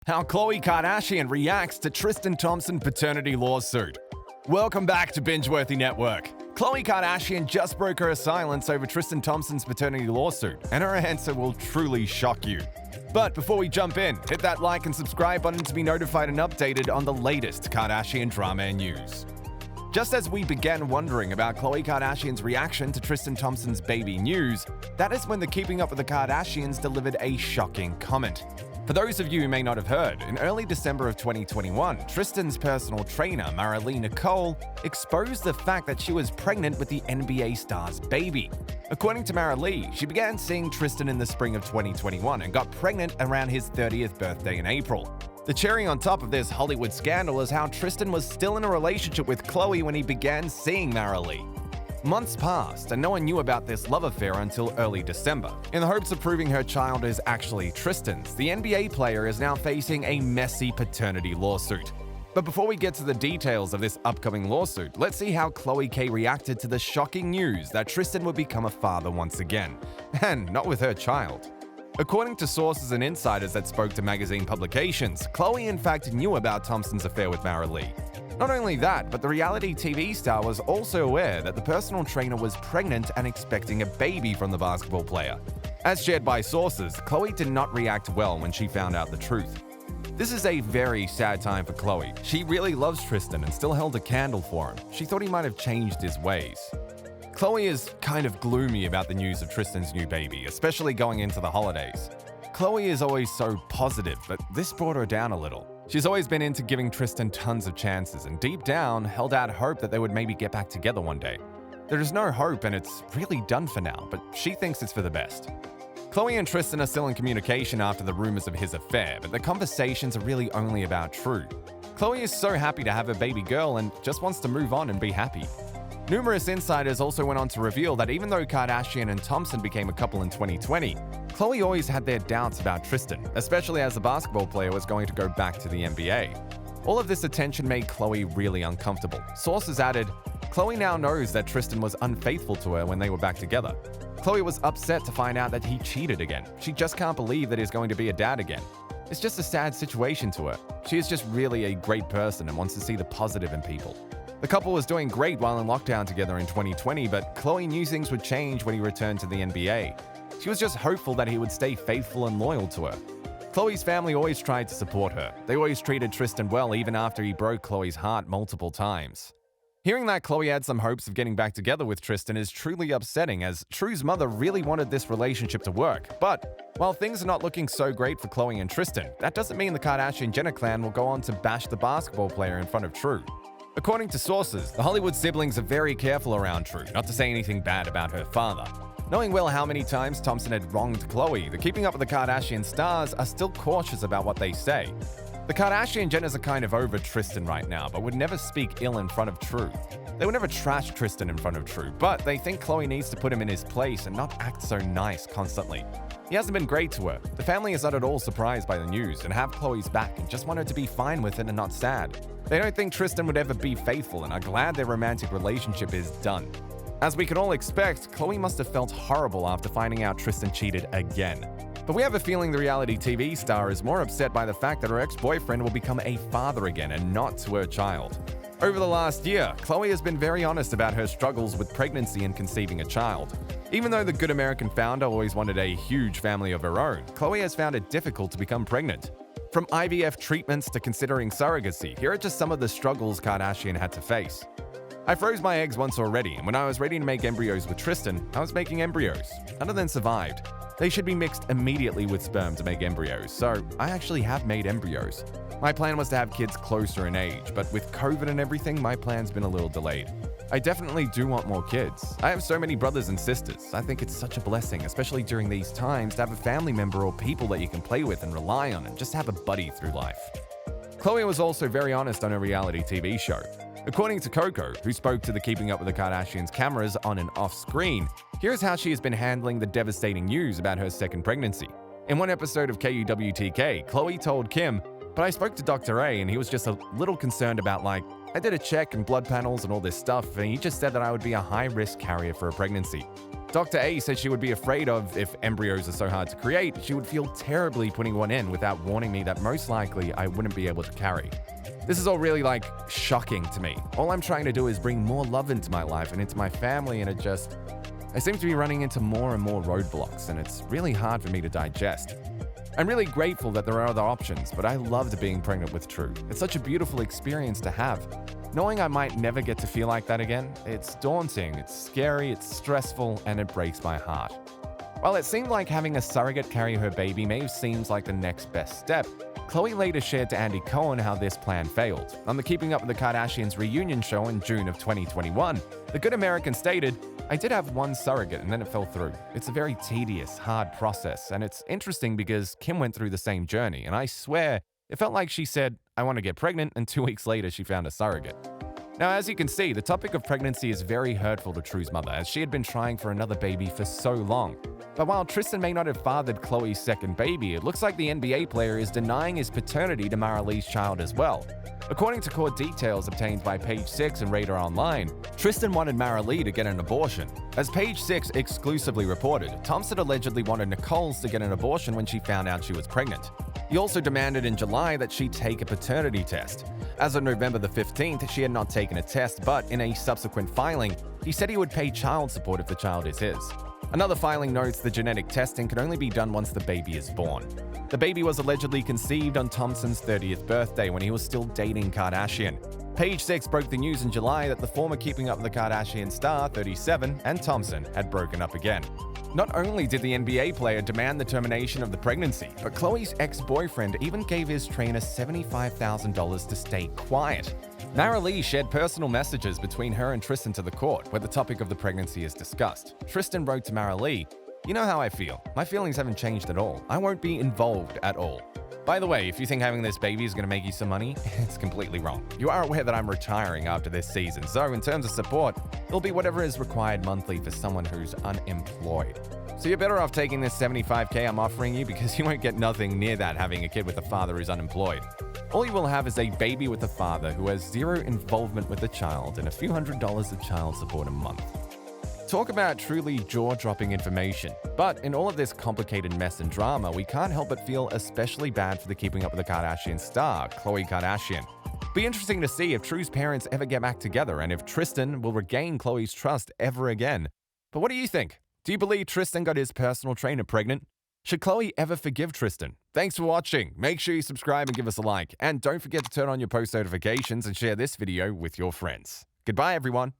How Khloe Kardashian reacts to Tristan Thompson paternity lawsuit. Welcome back to Binge-Worthy Network. Khloe Kardashian just broke her silence over Tristan Thompson's paternity lawsuit, and her answer will truly shock you. But before we jump in, hit that like and subscribe button to be notified and updated on the latest Kardashian drama and news. Just as we began wondering about Khloe Kardashian's reaction to Tristan Thompson's baby news, that is when the Keeping Up with the Kardashians delivered a shocking comment. For those of you who may not have heard, in early December of 2021, Tristan's personal trainer, Marilee Nicole, exposed the fact that she was pregnant with the NBA star's baby. According to Marilee, she began seeing Tristan in the spring of 2021 and got pregnant around his 30th birthday in April. The cherry on top of this Hollywood scandal is how Tristan was still in a relationship with Khloe when he began seeing Marilee. Months passed, and no one knew about this love affair until early December. In the hopes of proving her child is actually Tristan's, the NBA player is now facing a messy paternity lawsuit. But before we get to the details of this upcoming lawsuit, let's see how Khloe K reacted to the shocking news that Tristan would become a father once again, and not with her child. According to sources and insiders that spoke to magazine publications, Khloe in fact knew about Thompson's affair with Marilee. Not only that, but the reality TV star was also aware that the personal trainer was pregnant and expecting a baby from the basketball player. As shared by sources, Khloe did not react well when she found out the truth. This is a very sad time for Khloe. She really loves Tristan and still held a candle for him. She thought he might have changed his ways. Khloe is kind of gloomy about the news of Tristan's new baby, especially going into the holidays. Khloe is always so positive, but this brought her down a little. She's always been into giving Tristan tons of chances and deep down held out hope that they would maybe get back together one day. There is no hope and it's really done for now, but she thinks it's for the best. Khloe and Tristan are still in communication after the rumors of his affair, but the conversations are really only about True. Khloe is so happy to have a baby girl and just wants to move on and be happy. Numerous insiders also went on to reveal that even though Kardashian and Thompson became a couple in 2020, Khloe always had their doubts about Tristan, especially as the basketball player was going to go back to the NBA. All of this attention made Khloe really uncomfortable. Sources added, Khloe now knows that Tristan was unfaithful to her when they were back together. Khloe was upset to find out that he cheated again. She just can't believe that he's going to be a dad again. It's just a sad situation to her. She is just really a great person and wants to see the positive in people. The couple was doing great while in lockdown together in 2020, but Khloe knew things would change when he returned to the NBA. She was just hopeful that he would stay faithful and loyal to her. Khloe's family always tried to support her. They always treated Tristan well even after he broke Khloe's heart multiple times. Hearing that Khloe had some hopes of getting back together with Tristan is truly upsetting, as True's mother really wanted this relationship to work. But while things are not looking so great for Khloe and Tristan, that doesn't mean the Kardashian-Jenner clan will go on to bash the basketball player in front of True. According to sources, the Hollywood siblings are very careful around True, not to say anything bad about her father. Knowing well how many times Thompson had wronged Khloe, the Keeping Up with the Kardashian stars are still cautious about what they say. The Kardashian-Jenners are kind of over Tristan right now, but would never speak ill in front of True. They would never trash Tristan in front of True, but they think Khloe needs to put him in his place and not act so nice constantly. He hasn't been great to her. The family is not at all surprised by the news and have Khloe's back and just want her to be fine with it and not sad. They don't think Tristan would ever be faithful and are glad their romantic relationship is done. As we can all expect, Khloe must have felt horrible after finding out Tristan cheated again. But we have a feeling the reality TV star is more upset by the fact that her ex-boyfriend will become a father again and not to her child. Over the last year, Khloe has been very honest about her struggles with pregnancy and conceiving a child. Even though the good American founder always wanted a huge family of her own, Khloe has found it difficult to become pregnant. From IVF treatments to considering surrogacy, here are just some of the struggles Kardashian had to face. I froze my eggs once already, and when I was ready to make embryos with Tristan, I was making embryos. None of them survived. They should be mixed immediately with sperm to make embryos, so I actually have made embryos. My plan was to have kids closer in age, but with COVID and everything, my plan's been a little delayed. I definitely do want more kids. I have so many brothers and sisters. I think it's such a blessing, especially during these times, to have a family member or people that you can play with and rely on and just have a buddy through life. Khloe was also very honest on her reality TV show. According to Coco, who spoke to the Keeping Up with the Kardashians cameras on and off screen, here's how she has been handling the devastating news about her second pregnancy. In one episode of KUWTK, Khloe told Kim, "But I spoke to Dr. A and he was just a little concerned about I did a check and blood panels and all this stuff, and he just said that I would be a high-risk carrier for a pregnancy. Dr. A said she would be afraid of if embryos are so hard to create, she would feel terribly putting one in without warning me that most likely I wouldn't be able to carry. This is all really, shocking to me. All I'm trying to do is bring more love into my life and into my family, and I seem to be running into more and more roadblocks, and it's really hard for me to digest. I'm really grateful that there are other options, but I loved being pregnant with True. It's such a beautiful experience to have. Knowing I might never get to feel like that again, it's daunting, it's scary, it's stressful, and it breaks my heart. While it seemed like having a surrogate carry her baby may have seemed like the next best step, Khloe later shared to Andy Cohen how this plan failed. On the Keeping Up with the Kardashians reunion show in June of 2021, the Good American stated, "I did have one surrogate and then it fell through. It's a very tedious, hard process, and it's interesting because Kim went through the same journey, and I swear, it felt like she said, 'I want to get pregnant,' and 2 weeks later she found a surrogate." Now, as you can see, the topic of pregnancy is very hurtful to True's mother, as she had been trying for another baby for so long. But while Tristan may not have fathered Khloe's second baby, it looks like the NBA player is denying his paternity to Mara Lee's child as well. According to court details obtained by Page 6 and Radar Online, Tristan wanted Mara Lee to get an abortion. As Page 6 exclusively reported, Thompson allegedly wanted Nicole's to get an abortion when she found out she was pregnant. He also demanded in July that she take a paternity test. As of November the 15th, she had not taken a test, but in a subsequent filing, he said he would pay child support if the child is his. Another filing notes the genetic testing can only be done once the baby is born. The baby was allegedly conceived on Thompson's 30th birthday when he was still dating Kardashian. Page 6 broke the news in July that the former Keeping Up with the Kardashian star, 37, and Thompson had broken up again. Not only did the NBA player demand the termination of the pregnancy, but Khloe's ex-boyfriend even gave his trainer $75,000 to stay quiet. Mara Lee shared personal messages between her and Tristan to the court, where the topic of the pregnancy is discussed. Tristan wrote to Mara Lee, "You know how I feel. My feelings haven't changed at all. I won't be involved at all. By the way, if you think having this baby is going to make you some money, it's completely wrong. You are aware that I'm retiring after this season, so in terms of support, it'll be whatever is required monthly for someone who's unemployed. So you're better off taking this $75K I'm offering you because you won't get nothing near that having a kid with a father who's unemployed. All you will have is a baby with a father who has zero involvement with the child and a few $100s of child support a month." Talk about truly jaw-dropping information. But in all of this complicated mess and drama, we can't help but feel especially bad for the Keeping Up with the Kardashian star, Khloe Kardashian. Be interesting to see if True's parents ever get back together and if Tristan will regain Khloe's trust ever again. But what do you think? Do you believe Tristan got his personal trainer pregnant? Should Khloe ever forgive Tristan? Thanks for watching. Make sure you subscribe and give us a like. And don't forget to turn on your post notifications and share this video with your friends. Goodbye, everyone.